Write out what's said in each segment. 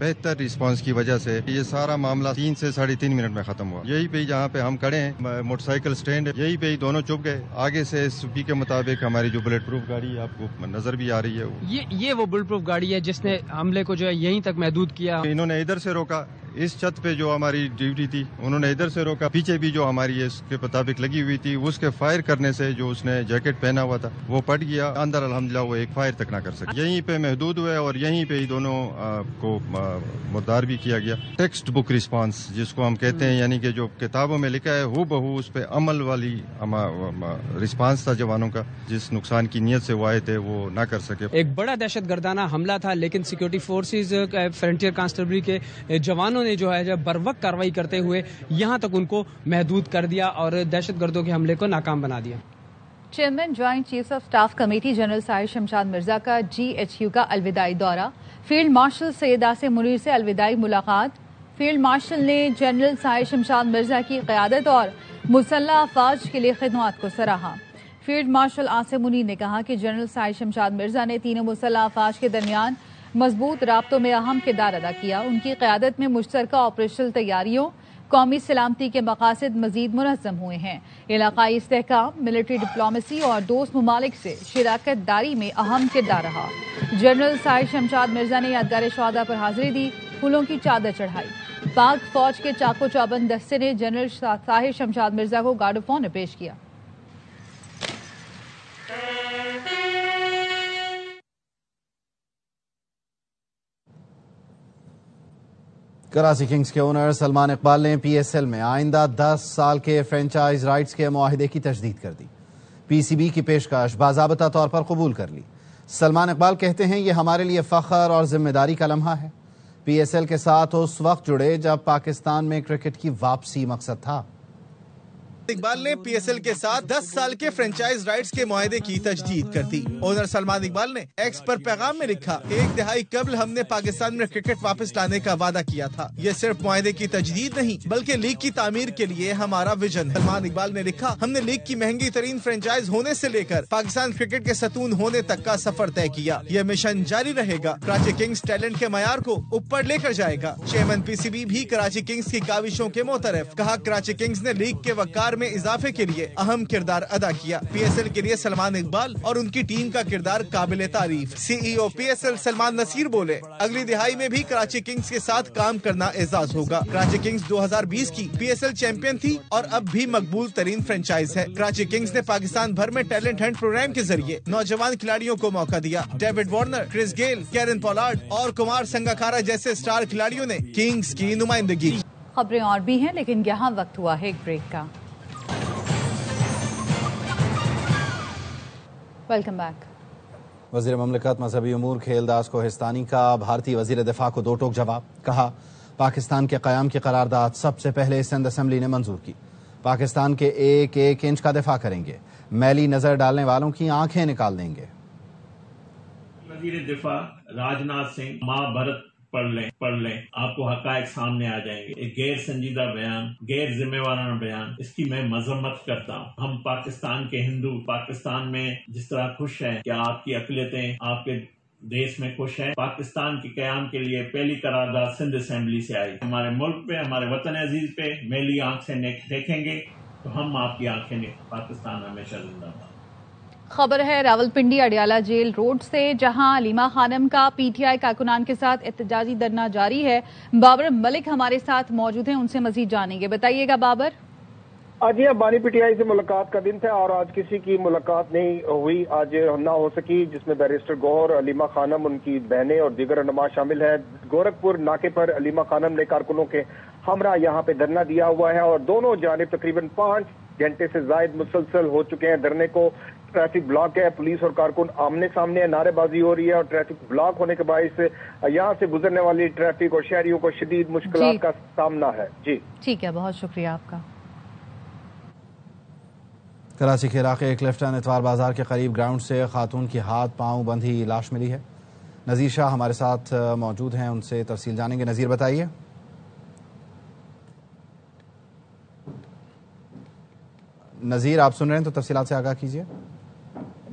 بہتر رسپانس کی وجہ سے یہ سارا معاملہ 3 سے 3.5 منٹ میں ختم ہوا. یہی پہ جہاں پہ ہم کھڑے ہیں موٹر سائیکل سٹینڈ ہے, یہی پہ دونوں چپ گئے. آگے سے ایس پی کے مطابق ہماری جو بلٹ پروف گاڑی آپ کو نظر بھی آ رہی ہے, یہ وہ بلٹ پروف گاڑی ہے جس نے حملے کو جو ہے یہیں تک محدود کیا. انہوں نے ادھر سے روکا, اس چھت پہ جو ہماری ڈیوٹی تھی انہوں نے ادھر سے روکا, پیچھے بھی جو ہماری اس کے مطابق لگی ہوئی تھی اس کے فائر کرنے سے جو اس نے جیکٹ پہنا ہوا تھا وہ پٹ گیا اندر. الحمدللہ وہ ایک فائر تک نہ کر سکے. یہیں پہ محدود ہوئے اور یہیں پہ ہی دونوں کو مردار بھی کیا گیا. ٹیکسٹ بک رسپانس جس کو ہم کہتے ہیں, یعنی کہ جو کتابوں میں لکھا ہے ہو بہو اس پہ عمل والی رسپانس تھا جوانوں کا. جس نقصان کی نیت سے وہ آئے تھے وہ نہ کر سکے. ایک بڑا دہشت گردانہ حملہ تھا, لیکن سیکورٹی فورسز فرنٹیئر کانسٹیبلری کے جوانوں نے جو ہے بر وقت کارروائی کرتے ہوئے یہاں تک ان کو محدود کر دیا اور دہشت گردوں کے حملے کو ناکام بنا دیا. Chairman joint chief of staff committee general Sahir Shamshad Mirza کا GHQ کا الوداعی دورہ. فیلڈ مارشل سید آصم منیر سے الوداعی ملاقات. فیلڈ مارشل نے جنرل ساحر شمشاد مرزا کی قیادت اور مسلح افواج کے لیے خدمات کو سراہا. فیلڈ مارشل آصم منیر نے کہا کہ جنرل ساحر شمشاد مرزا نے تینوں مسلح افواج کے درمیان مضبوط رابطوں میں اہم کردار ادا کیا. ان کی قیادت میں مشترکہ آپریشنل تیاریوں, قومی سلامتی کے مقاصد مزید منظم ہوئے ہیں. علاقائی استحکام, ملٹری ڈپلومیسی اور دوست ممالک سے شراکت داری میں اہم کردار رہا. جنرل ساحر شمشاد مرزا نے یادگار شہداء پر حاضری دی, پھولوں کی چادر چڑھائی. پاک فوج کے چاقو چوبند دستے نے جنرل ساحر شمشاد مرزا کو گارڈ آف آنر پیش کیا. کراچی کنگز کے اونر سلمان اقبال نے PSL میں آئندہ 10 سال کے فرنچائز رائٹس کے معاہدے کی تجدید کر دی. PCB کی پیشکش باضابطہ طور پر قبول کر لی. سلمان اقبال کہتے ہیں یہ ہمارے لیے فخر اور ذمہ داری کا لمحہ ہے. PSL کے ساتھ اس وقت جڑے جب پاکستان میں کرکٹ کی واپسی مقصد تھا. اقبال نے PSL کے ساتھ 10 سال کے فرنچائز رائٹس کے معاہدے کی تجدید کر دی. اونر سلمان اقبال نے ایکس پر پیغام میں لکھا, 1 دہائی قبل ہم نے پاکستان میں کرکٹ واپس لانے کا وعدہ کیا تھا. یہ صرف معاہدے کی تجدید نہیں بلکہ لیگ کی تعمیر کے لیے ہمارا ویژن ہے. سلمان اقبال نے لکھا, ہم نے لیگ کی مہنگی ترین فرنچائز ہونے سے لے کر پاکستان کرکٹ کے ستون ہونے تک کا سفر طے کیا. یہ مشن جاری رہے گا. کراچی کنگز ٹیلنٹ کے معیار کو اوپر لے کر جائے گا. چیئرمین PCB بھی کراچی کنگز کی کاوشوں کے معترف. کہا, کراچی کنگز نے لیگ کے وقار میں اضافے کے لیے اہم کردار ادا کیا. PSL کے لیے سلمان اقبال اور ان کی ٹیم کا کردار قابل تعریف. CEO PSL سلمان نصیر بولے, اگلی دہائی میں بھی کراچی کنگز کے ساتھ کام کرنا اعزاز ہوگا. کراچی کنگز 2020 کی PSL چیمپئن تھی اور اب بھی مقبول ترین فرنچائز ہے. کراچی کنگز نے پاکستان بھر میں ٹیلنٹ ہنٹ پروگرام کے ذریعے نوجوان کھلاڑیوں کو موقع دیا. ڈیوڈ وارنر, کرس گیل, کیرن پولارڈ اور کمار سنگاکارا جیسے اسٹار کھلاڑیوں نے کنگز کی نمائندگی. خبریں اور بھی ہیں لیکن یہاں وقت ہوا ہے ایک بریک کا. Welcome back. وزیر مملکت مذہبی امور کھیل داس کوہستانی کا بھارتی وزیر دفاع کو 2 ٹوک جواب. کہا, پاکستان کے قیام کی قرارداد سب سے پہلے سندھ اسمبلی نے منظور کی. پاکستان کے 1-1 انچ کا دفاع کریں گے. میلی نظر ڈالنے والوں کی آنکھیں نکال دیں گے. وزیر دفاع راجناتھ سنگھ ماں بھرت پڑھ لیں آپ کو حقائق سامنے آ جائیں گے. ایک غیر سنجیدہ بیان, غیر ذمہ وارانہ بیان, اس کی میں مذمت کرتا ہوں. ہم پاکستان کے ہندو پاکستان میں جس طرح خوش ہیں کہ آپ کی اقلیتیں آپ کے دیش میں خوش ہیں. پاکستان کے قیام کے لیے پہلی قرارداد سندھ اسمبلی سے آئی. ہمارے ملک پہ, ہمارے وطن عزیز پہ میلی آنکھ سے دیکھیں گے تو ہم آپ کی آنکھیں پاکستان ہمیشہ زندہ باد. خبر ہے راولپنڈی اڈیالہ جیل روڈ سے, جہاں علیمہ خانم کا PTI کارکنان کے ساتھ احتجاجی دھرنا جاری ہے. بابر ملک ہمارے ساتھ موجود ہیں, ان سے مزید جانیں گے. بتائیے گا بابر. آج یہ بانی PTI سے ملاقات کا دن تھا اور آج کسی کی ملاقات نہیں ہوئی, آج نہ ہو سکی, جس میں بیرسٹر گوہر, علیمہ خانم, ان کی بہنیں اور دیگر رہنما شامل ہیں. گورکھپور ناکے پر علیمہ خانم نے کارکنوں کے ہمراہ یہاں پہ دھرنا دیا ہوا ہے اور دونوں جانب تقریباً 5 گھنٹے سے زائد مسلسل ہو چکے ہیں دھرنے کو. ٹریفک بلاک ہے, پولیس اور کارکن آمنے سامنے, نعرے بازی ہو رہی ہے اور ٹریفک بلاک ہونے کے باعث یہاں سے گزرنے والی ٹریفک اور شہریوں کو شدید مشکلات کا سامنا ہے. جی ٹھیک ہے, بہت شکریہ آپ کا. کراچی کے علاقے کلفٹن اتوار بازار کے قریب گراؤنڈ سے خاتون کی ہاتھ پاؤں بندھی لاش ملی ہے. نذیر شاہ ہمارے ساتھ موجود ہیں, ان سے تفصیل جانیں گے. نذیر بتائیے. نذیر آپ سن رہے ہیں تو تفصیلات سے آگاہ کیجیے.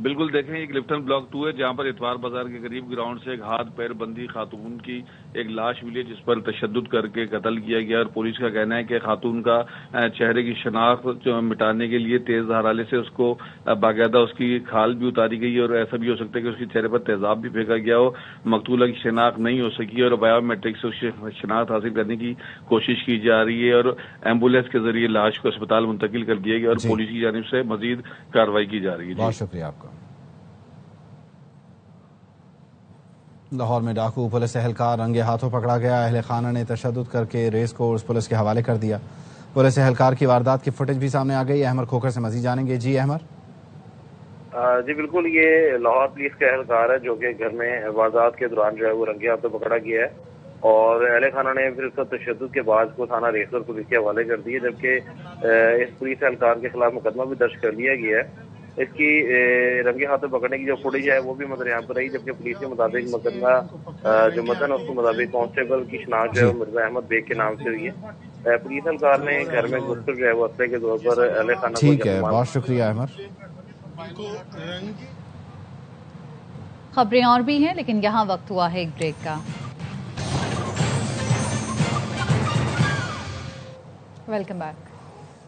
بالکل دیکھیں یہ کلفٹن بلاک 2 ہے جہاں پر اتوار بازار کے قریب گراؤنڈ سے ایک ہاتھ پیر بندی خاتون کی ایک لاش ملی جس پر تشدد کر کے قتل کیا گیا اور پولیس کا کہنا ہے کہ خاتون کا چہرے کی شناخت مٹانے کے لیے تیز دھارالے سے اس کو باقاعدہ اس کی کھال بھی اتاری گئی اور ایسا بھی ہو سکتا ہے کہ اس کے چہرے پر تیزاب بھی پھینکا گیا ہو. مقتولہ کی شناخت نہیں ہو سکی اور بایو میٹرک سے اس کی شناخت حاصل کرنے کی کوشش کی جا رہی ہے اور ایمبولینس کے ذریعے لاش کو اسپتال منتقل کر دیا گیا اور پولیس کی جانب سے مزید کارروائی کی جا رہی ہے. بہت شکریہ آپ کا. لاہور میں ڈاکو پولیس اہلکار رنگے ہاتھوں پکڑا گیا. اہل خانہ نے تشدد کر کے ریس کورس پولیس کے حوالے کر دیا. پولیس اہلکار کی واردات کی فوٹیج بھی سامنے آ گئی. احمد کھوکھر سے مزید جانیں گے. جی احمد. جی بالکل، یہ لاہور پولیس کا اہلکار ہے جو کہ گھر میں واردات کے دوران جو ہے وہ رنگے ہاتھوں پکڑا گیا ہے اور اہل خانہ نے پھر اس کا تشدد کے بعد کو تھانہ ریسور پولیس کے حوالے کر دیا، جبکہ اس پولیس اہلکار کے خلاف مقدمہ بھی درج کر لیا گیا ہے. اس کی رنگے ہاتھوں پکڑنے کی جو فوٹیج ہے وہ بھی مدر یہاں پر رہی، جبکہ پولیس کے مطابق مقدمہ جو متن ہے اس کے مطابق کانسٹیبل کی شناخت جو ہے مرزا احمد بیگ کے نام سے ہوئی ہے. پولیس اہلکار نے گھر میں گھس کر جو ہے وہ اسلحے کے طور پر اہل خانہ کو ٹھیک ہے، بہت شکریہ احمد. خبریں اور بھی ہیں لیکن یہاں وقت ہوا ہے ایک بریک کا. Welcome back.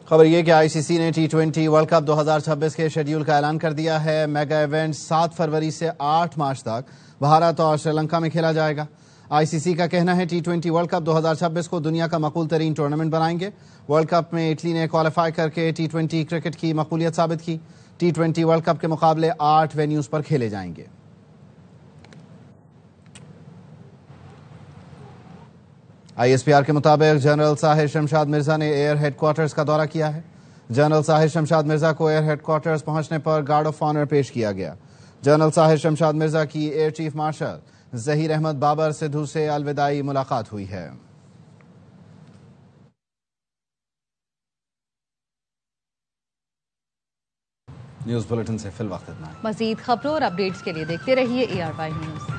خبر یہ کہ آئی سی سی نے T20 ورلڈ کپ 2026 کے شیڈیول کا اعلان کر دیا ہے. میگا ایونٹ 7 فروری سے 8 مارچ تک بھارت اور سری لنکا میں کھیلا جائے گا. آئی سی سی کا کہنا ہے T20 ورلڈ کپ 2026 کو دنیا کا مقبول ترین ٹورنامنٹ بنائیں گے. ورلڈ کپ میں اٹلی نے کوالیفائی کر کے T20 کرکٹ کی مقبولیت ثابت کی. T20 ورلڈ کپ کے مقابلے 8 وینیوز پر کھیلے جائیں گے. آئی ایس پی آر کے مطابق جنرل ساحر شمشاد مرزا نے ایئر ہیڈ کوارٹرز کا دورہ کیا ہے. جنرل ساحر شمشاد مرزا کو ایئر ہیڈ کوارٹرز پہنچنے پر گارڈ آف آنر پیش کیا گیا. جنرل ساحر شمشاد مرزا کی air chief marshal Zaheer Ahmad Babar Sidhu سے الوداعی ملاقات ہوئی ہے. نیوز بلیٹن سے فی الوقت اتنا. مزید خبروں اور اپڈیٹس کے لیے دیکھتے رہیے ARY نیوز.